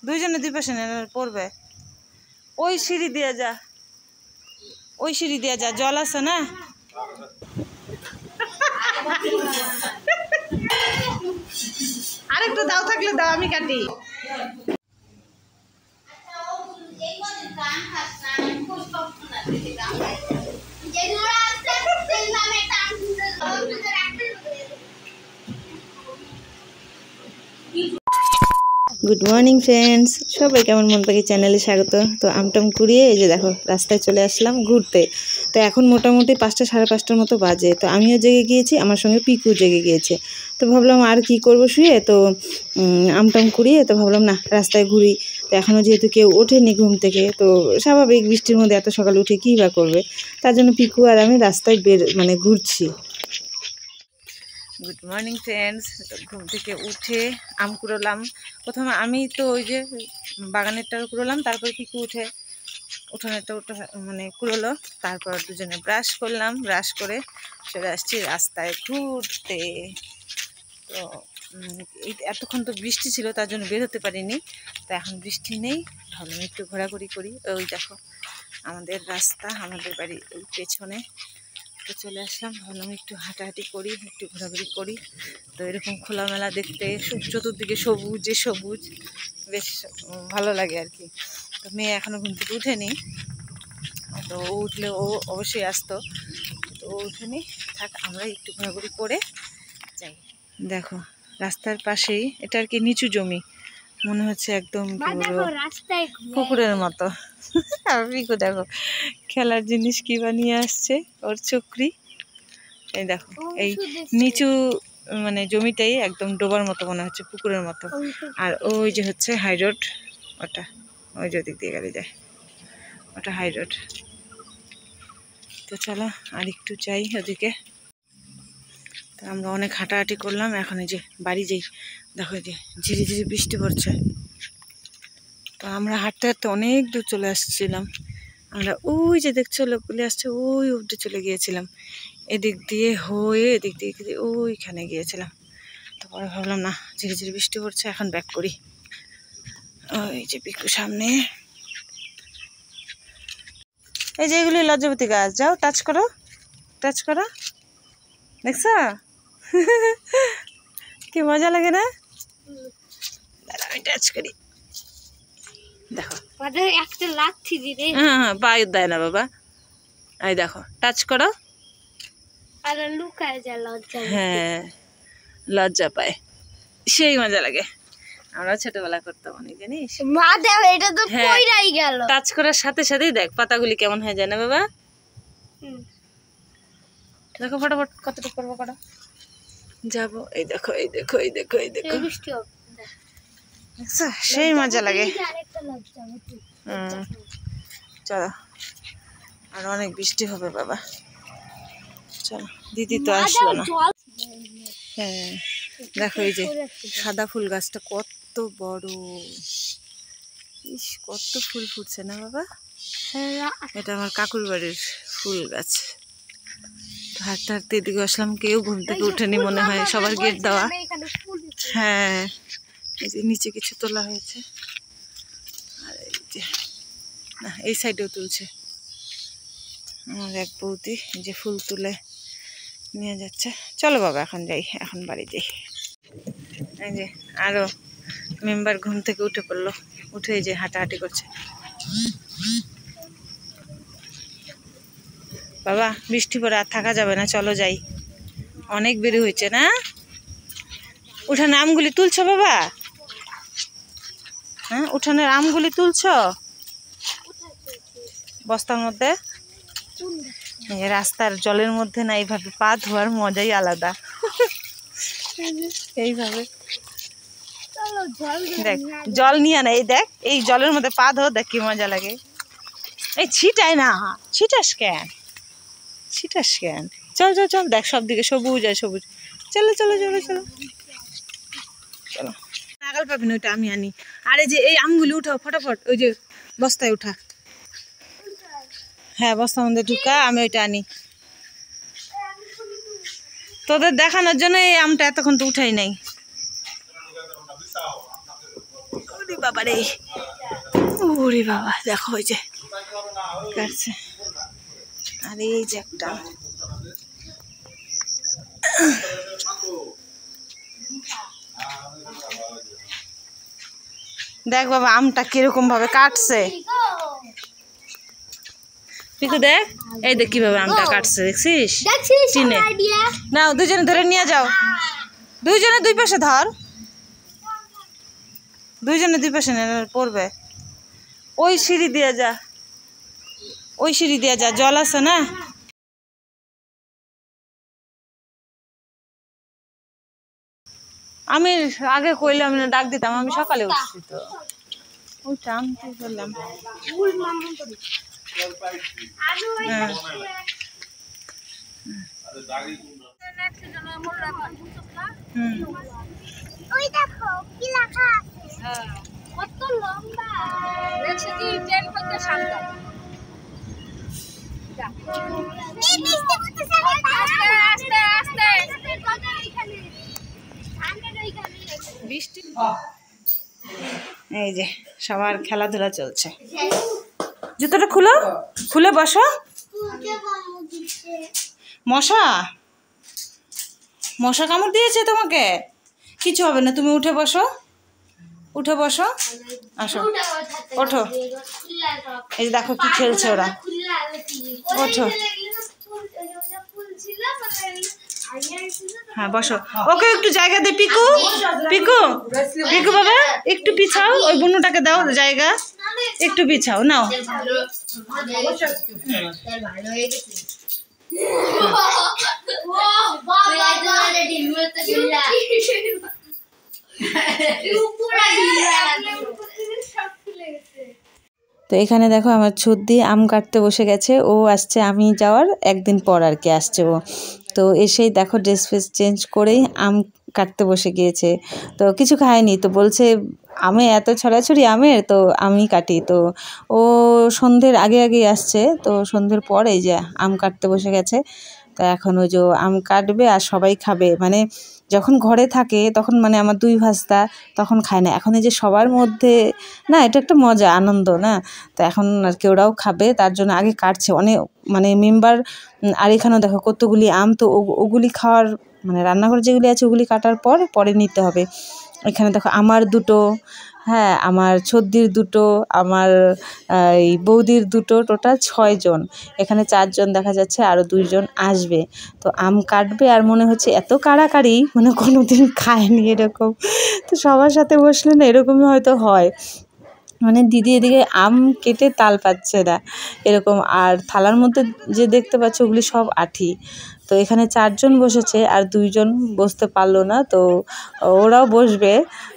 দুইজনে দুই পাশে পড়বে। ওই সিঁড়ি দিয়ে যা, ওই সিঁড়ি দিয়ে যা, জল আছে না। আরেকটু দাও, থাকলে দাও, আমি কাটি। গুড মর্নিং ফ্রেন্ডস, সবাই কেমন মন পাখি চ্যানেলে স্বাগত। তো আমটাম কুড়িয়ে এই যে দেখো রাস্তায় চলে আসলাম ঘুরতে। তো এখন মোটামুটি 5টা সাড়ে 5টার মতো বাজে। তো আমিও জেগে গিয়েছি, আমার সঙ্গে পিকু জেগে গিয়েছে। তো ভাবলাম আর কি করব শুয়ে, তো আমটাম কুড়িয়ে তো ভাবলাম না রাস্তায় ঘুরি। তো এখনও যেহেতু কেউ ওঠেনি ঘুম থেকে, তো স্বাভাবিক বৃষ্টির মধ্যে এত সকালে উঠে কী বা করবে, তার জন্য পিকু আর আমি রাস্তায় ঘুরছি। গুড মর্নিং ফ্রেন্ডস, ঘুম থেকে উঠে আম কুড়োলাম। প্রথমে আমি তো ওই যে বাগানেরটা কুড়োলাম, তারপর পিকু উঠোনেরটা কুড়োলো। তারপর দুজনে ব্রাশ করলাম, ব্রাশ করে চলে আসছি রাস্তায় ঘুরতে। তো এতক্ষণ তো বৃষ্টি ছিল, তার জন্য বের হতে পারিনি। তো এখন বৃষ্টি নেই, ভাবলাম একটু ঘোরাঘুরি করি। ওই দেখো আমাদের রাস্তা, আমাদের বাড়ির ওই পেছনে। তো চলে আসলাম, ভাবলাম একটু হাঁটাহাঁটি করি, একটু ঘোরাঘুরি করি। তো এরকম খোলামেলা দেখতে, চতুর্দিকে সবুজে সবুজ, বেশ ভালো লাগে আর কি। তো মেয়ে এখনও ঘুম থেকে উঠেনি, তো ও উঠলে ও অবশ্যই আসতো। তো ও উঠেনি, থাক আমরা একটু ঘোরাঘুরি করে যাই। দেখো রাস্তার পাশেই, এটা আর কি নিচু জমি, মনে হচ্ছে একদম পুকুরের মতো। আর পিকু দেখো খেলার জিনিস কি বানিয়ে আসছে, ওর চক্রি। এই দেখো এই নিচু জমিটাই একদম ডোবার মতো মনে হচ্ছে, পুকুরের মতো। আর ওই যে হচ্ছে হাই রোড, ওটা ওই যে দিক দিয়ে গাড়ি যায়, ওটা হাই রোড। তো চলো আর একটু যাই ওদিকে। তো আমরা অনেক হাঁটাহাঁটি করলাম, এখন এই যে বাড়ি যাই। দেখো এই যে ঝিরি ঝিরি বৃষ্টি পড়ছে। তো আমরা হাঁটতে হাঁটতে অনেক দূর চলে আসছিলাম। আমরা ওই যে দেখছো লোকগুলি আসছে, ওই অবধি চলে গিয়েছিলাম। এদিক দিয়ে হয়ে এদিক দিয়ে ওইখানে গিয়েছিলাম। তারপরে ভাবলাম না, ঝিরি ঝিরি বৃষ্টি পড়ছে, এখন ব্যাক করি। ওই যে পিকু সামনে, এই যে এগুলি লজ্জাবতী গাছ, যাও টাচ করো, টাচ করো, দেখছো কি মজা লাগে না? আমি টাচ করি, দেখো হ্যাঁ পায়ে দেয় না বাবা। এই দেখো টাচ করো, হ্যাঁ লজ্জা পায়, সেই মজা লাগে। আমরা ছোটবেলা করতাম অনেক জানিস। টাচ করার সাথে সাথেই দেখ পাতাগুলি কেমন হয়ে যায় না বাবা। দেখো ফটাফট কতটুকু করবো কটা যাবো। এই দেখো এই দেখো এই দেখো এই দেখো, সেই মজা লাগে। চলো আর অনেক বৃষ্টি হবে বাবা, চলো। দিদি তো আসলো না। হ্যাঁ দেখো এই যে সাদা ফুল গাছটা কত বড়, ইস কত ফুল ফুটছে না বাবা। এটা আমার কাকুর বাড়ির ফুল গাছ। হাঁটতে হাঁটতে এদিকে আসলাম, কেউ ঘুম থেকে উঠেনি মনে হয়, সবার গেট দেওয়া। হ্যাঁ এই যে নিচে কিছু তোলা হয়েছে, আর এই যে না এই সাইডেও তুলছে আমার এক বৌদি, যে ফুল তুলে নিয়ে যাচ্ছে। চলো বাবা এখন যাই, এখন বাড়ি যাই। এই যে আরো মেম্বার ঘুম থেকে উঠে পড়লো, উঠে যে হাঁটাহাঁটি করছে। বাবা বৃষ্টি পড়ে আর থাকা যাবে না, চলো যাই, অনেক বেরি হয়েছে না। উঠানে আমগুলি তুলছো বাবা? হ্যাঁ উঠানের আমগুলি তুলছো বস্তার মধ্যে? রাস্তার জলের মধ্যে না এইভাবে পা ধোয়ার মজাই আলাদা। এইভাবে দেখ জল নিয়ে না, এই দেখ এই জলের মধ্যে পা ধো, দেখ কি মজা লাগে। এই ছিটাই না, ছিটাস কেন, ছিটাস কেন? চল চল চল, দেখ সব দিকে সবুজ আর সবুজ। চলো চলো চলো চলো চলো, নাগাল পাবেন ওইটা আমি আনি। আর এই যে এই আমগুলি উঠাও ফটাফট, ওই যে বস্তায় উঠা। হ্যাঁ বস্তার মধ্যে ঢুকা, আমি ওইটা আনি। তোদের দেখানোর জন্য এই আমটা এতক্ষণ তো উঠাই নাই। ওরে বাবা রে, ওরে বাবা দেখো ওই যে কাটছে। আর এই যে একটা দেখ বাবা আমটা কিরকম ভাবে কাটছে, পিকু দেখ, এই দেখ কিভাবে আমটা কাটছে, দেখছিস? চিনে নাও, দুজনে ধরে নিয়ে যাও, দুইজনে দুই পাশে ধর, দুইজনে দুই পাশে পড়বে। ওই সিঁড়ি দিয়ে যা, ওই সিঁড়ি দিয়ে যা, জল আছে না। আমি আগে কইলাম না, ডাক দিতাম, আমি সকালে উঠছি তো ওইটা আনতে বললাম। এই যে সবার খেলাধুলা চলছে। জুতোটা খুলো, খুলে বসো। মশা, মশা কামড় দিয়েছে তোমাকে? কিছু হবে না, তুমি উঠে বসো, উঠে বসো, আসো, ওঠো। এই দেখো কি খেলছে ওরা, ওঠো। হ্যাঁ বসো, ওকে একটু জায়গা দে। পিকু, পিকু, পিকু বাবা একটু পিছাও, ওই বুনুটাকে দাও জায়গা, একটু পিছাও, নাও। তো এখানে দেখো আমার ছুদ্দি আম কাটতে বসে গেছে, ও আসছে আমি যাওয়ার একদিন পর আর কি আসছে ও। তো এসেই দেখো ড্রেস ফ্রেস চেঞ্জ করেই আম কাটতে বসে গিয়েছে। তো কিছু খায়নি, তো বলছে আমে এত ছড়াছড়ি আমের, তো আমি কাটি। তো ও সন্ধ্যের আগে আগেই আসছে, তো সন্ধ্যের পর এই যে আম কাটতে বসে গেছে। তা এখন ওই যে আম কাটবে আর সবাই খাবে, মানে যখন ঘরে থাকে তখন মানে আমার দুই ভাস্তা তখন খায় না, এখন এই যে সবার মধ্যে না, এটা একটা মজা আনন্দ না। তো এখন আর কি ওরাও খাবে, তার জন্য আগে কাটছে অনেক, মানে মেম্বার। আর এখানেও দেখো কতগুলি আম, তো ওগুলি খাওয়ার মানে রান্নাঘরে যেগুলি আছে ওগুলি কাটার পর পরে নিতে হবে। এখানে দেখো আমার দুটো, হ্যাঁ আমার ছদ্দির দুটো, আমার এই বৌদির দুটো, টোটাল 6 জন। এখানে 4 জন দেখা যাচ্ছে, আরও 2 জন আসবে। তো আম কাটবে আর মনে হচ্ছে এত কাড়াকাড়ি, মানে কোনোদিন খায়নি এরকম। তো সবার সাথে বসলে না এরকমই হয়তো হয়, মানে দিদি এদিকে আম কেটে তাল পাচ্ছে না এরকম। আর থালার মধ্যে যে দেখতে পাচ্ছ ওগুলি সব আঠি। তো এখানে 4 জন বসেছে আর 2 জন বসতে পারলো না, তো ওরাও বসবে।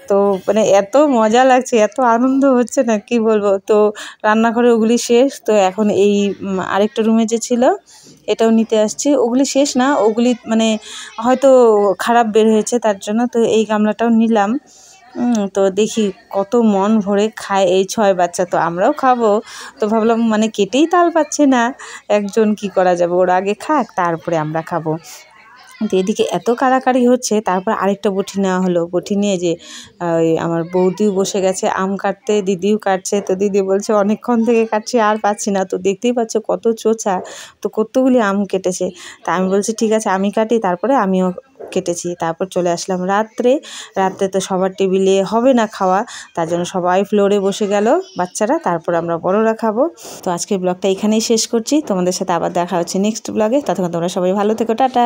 তো মানে এত মজা লাগছে, এত আনন্দ হচ্ছে না কি বলবো। তো রান্নাঘরে ওগুলি শেষ, তো এখন এই আরেকটা রুমে যে ছিল এটাও নিতে আসছি। ওগুলি শেষ না, ওগুলি মানে হয়তো খারাপ বের হয়েছে তার জন্য। তো এই গামলাটাও নিলাম। তো দেখি কত মন ভরে খায় এই 6 বাচ্চা, তো আমরাও খাবো। তো ভাবলাম মানে কেটেই তাল পাচ্ছে না একজন, কি করা যাবে, ওরা আগে খাক তারপরে আমরা খাবো। তো এদিকে এত কাড়াকাড়ি হচ্ছে, তারপর আরেকটা বটি নেওয়া হলো। বটি নিয়ে যে আমার বৌদিও বসে গেছে আম কাটতে, দিদিও কাটছে। তো দিদি বলছে অনেকক্ষণ থেকে কাটছি আর পাচ্ছি না, তো দেখতেই পাচ্ছ কত চোচা, তো কতগুলি আম কেটেছে। তা আমি বলছি ঠিক আছে আমি কাটি, তারপরে আমিও কেটেছি। তারপর চলে আসলাম রাত্রে। রাত্রে তো সবার টেবিলে হবে না খাওয়া, তার জন্য সবাই ফ্লোরে বসে গেল বাচ্চারা, তারপর আমরা বড়রা খাবো। তো আজকের ব্লগটা এখানেই শেষ করছি, তোমাদের সাথে আবার দেখা হচ্ছে নেক্সট ব্লগে। ততক্ষণ তোমরা সবাই ভালো থেকো, টাটা।